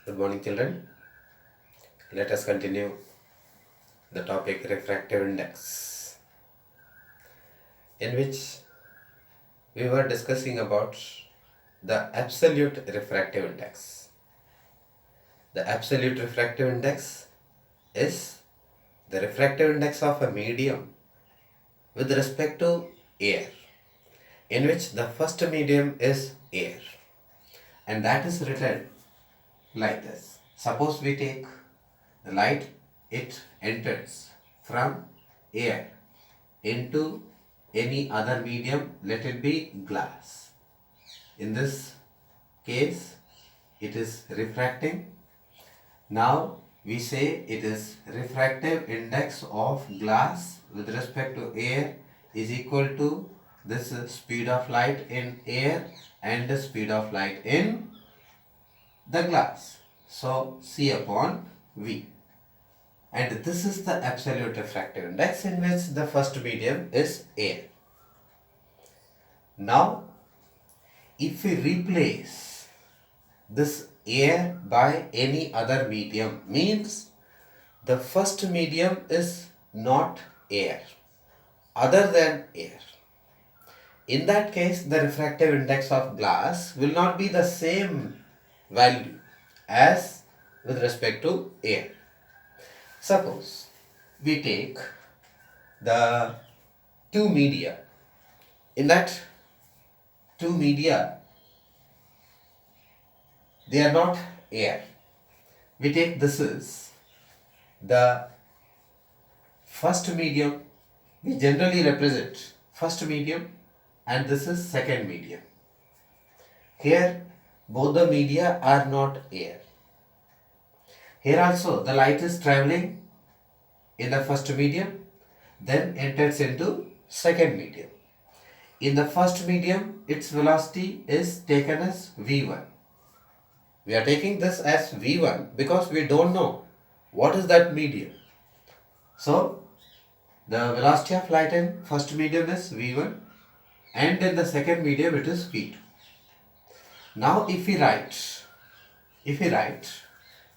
Good morning, children. Let us continue the topic refractive index, in which we were discussing about the absolute refractive index. The absolute refractive index is the refractive index of a medium with respect to air, in which the first medium is air, and that is written like this. Suppose we take the light, it enters from air into any other medium, let it be glass. In this case, it is refracting. Now we say it is refractive index of glass with respect to air is equal to this speed of light in air and the speed of light in the glass. So C upon V. And this is the absolute refractive index in which the first medium is air. Now, if we replace this air by any other medium, means the first medium is not air, other than air. In that case, the refractive index of glass will not be the same value as with respect to air. Suppose we take the two media. In that two media, they are not air. We take this is the first medium. We generally represent first medium and this is second medium. Here both the media are not air. Here also the light is traveling in the first medium, then enters into second medium. In the first medium, its velocity is taken as v1. We are taking this as v1 because we don't know what is that medium. So the velocity of light in first medium is v1 and in the second medium it is v2. Now if we write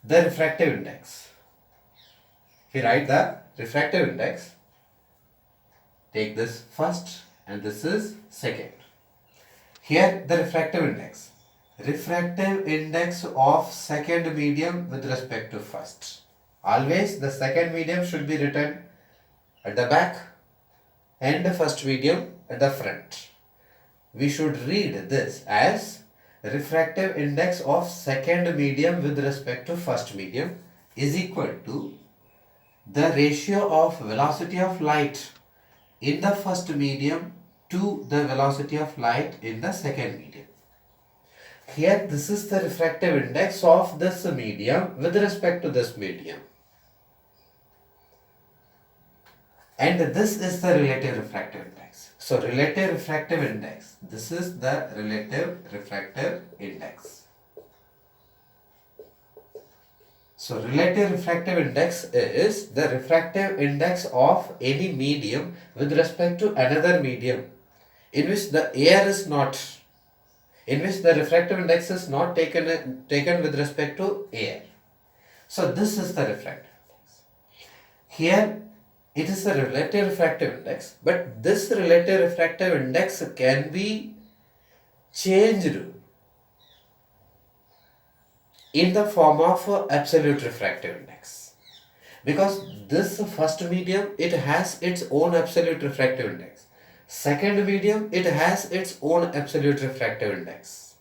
the refractive index, take this first and this is second. Here the refractive index of second medium with respect to first. Always the second medium should be written at the back and the first medium at the front. We should read this as refractive index of second medium with respect to first medium is equal to the ratio of velocity of light in the first medium to the velocity of light in the second medium. Here this is the refractive index of this medium with respect to this medium. And this is the relative refractive index. So relative refractive index, this is the relative refractive index. So relative refractive index is the refractive index of any medium with respect to another medium in which the air is not, in which the refractive index is not taken with respect to air. So this is the refractive index. Here it is the relative refractive index, but this relative refractive index can be changed in the form of absolute refractive index, because this first medium, it has its own absolute refractive index. Second medium, it has its own absolute refractive index.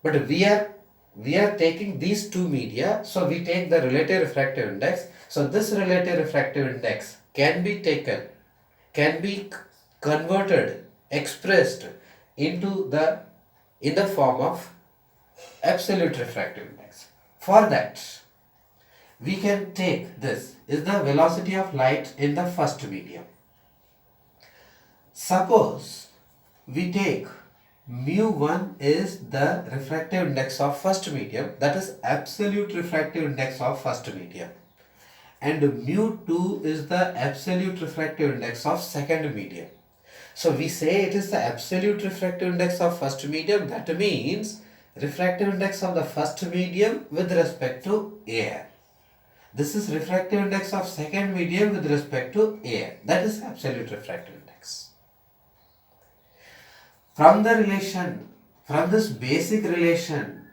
But we are taking these two media, so we take the relative refractive index. So this relative refractive index can be taken, can be converted, expressed into in the form of absolute refractive index. For that, we can take this is the velocity of light in the first medium. Suppose we take mu1 is the refractive index of first medium, that is absolute refractive index of first medium, and mu2 is the absolute refractive index of second medium. So we say it is the absolute refractive index of first medium, that means refractive index of the first medium with respect to air. This is refractive index of second medium with respect to air. That is absolute refractive index. From this basic relation,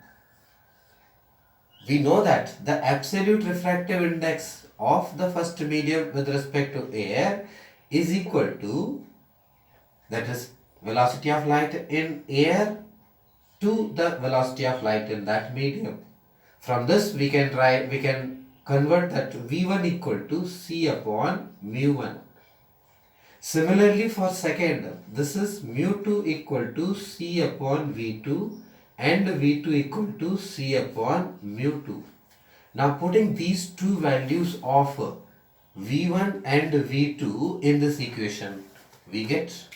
we know that the absolute refractive index of the first medium with respect to air is equal to, that is, velocity of light in air to the velocity of light in that medium. From this we can convert that V1 equal to C upon mu1. Similarly for second, this is mu2 equal to C upon V2 and V2 equal to C upon mu2. Now putting these two values of V1 and V2 in this equation, we get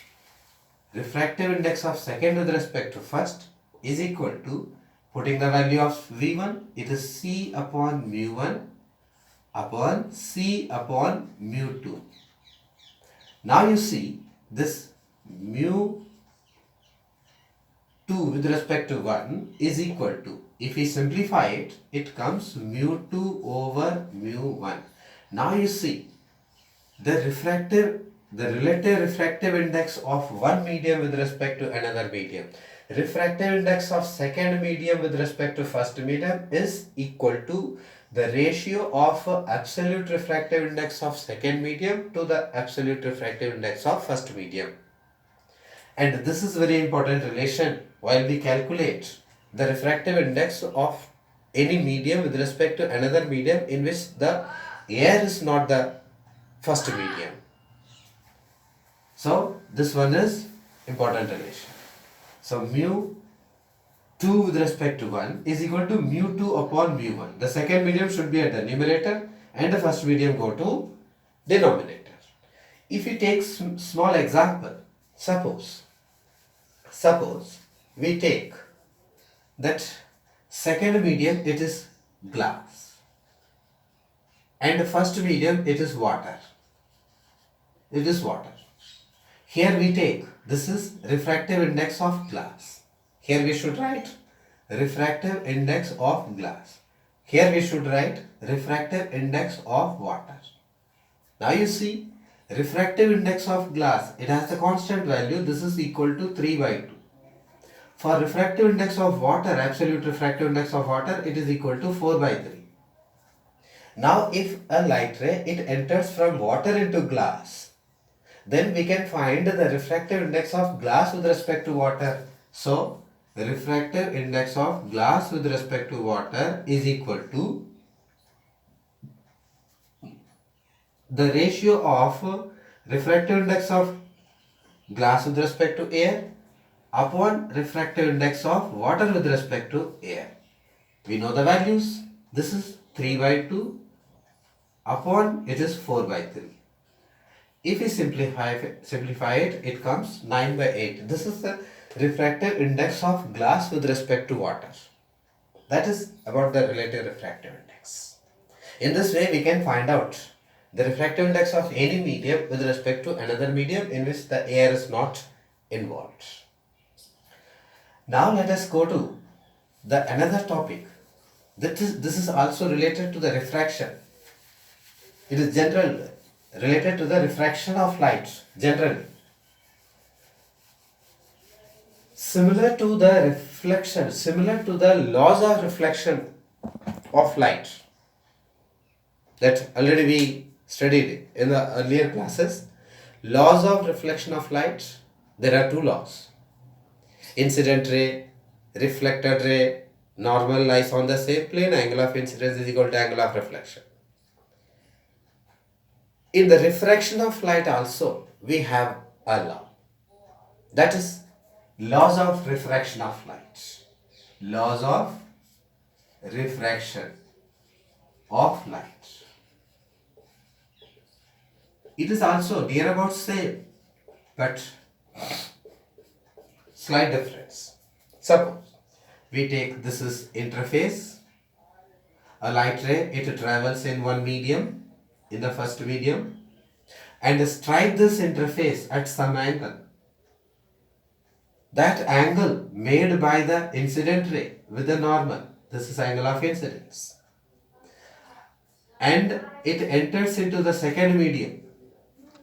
refractive index of second with respect to first is equal to, putting the value of V1, it is C upon mu1 upon C upon mu2. Now you see this mu2 with respect to 1 is equal to, if we simplify it, it comes mu2 over mu1. Now you see the relative refractive index of one medium with respect to another medium. Refractive index of second medium with respect to first medium is equal to the ratio of absolute refractive index of second medium to the absolute refractive index of first medium. And this is very important relation while we calculate the refractive index of any medium with respect to another medium in which the air is not the first medium. So this one is important relation. So mu 2 with respect to 1 is equal to mu2 upon mu1. The second medium should be at the numerator and the first medium go to denominator. If we take small example, suppose we take that second medium, it is glass, and the first medium, it is water. Here we take, this is refractive index of glass. Here we should write refractive index of glass. Here we should write refractive index of water. Now you see, refractive index of glass, it has the constant value, this is equal to 3 by 2. For refractive index of water, absolute refractive index of water, it is equal to 4 by 3. Now if a light ray, it enters from water into glass, then we can find the refractive index of glass with respect to water. So the refractive index of glass with respect to water is equal to the ratio of refractive index of glass with respect to air upon refractive index of water with respect to air. We know the values. This is 3 by 2 upon, it is 4 by 3. If we simplify it, it comes 9 by 8. This is the refractive index of glass with respect to water. That is about the relative refractive index. In this way, we can find out the refractive index of any medium with respect to another medium in which the air is not involved. Now let us go to the another topic. This is also related to the refraction. It is general, related to the refraction of light generally. Similar to the laws of reflection of light that already we studied in the earlier classes. Laws of reflection of light, there are two laws. Incident ray, reflected ray, normal lies on the same plane, angle of incidence is equal to angle of reflection. In the refraction of light also, we have a law. That is laws of refraction of light. Laws of refraction of light. It is also near about same, but slight difference. Suppose we take, this is interface, a light ray, it travels in one medium, in the first medium, and strike this interface at some angle. that angle made by the incident ray with the normal, this is angle of incidence, and it enters into the second medium,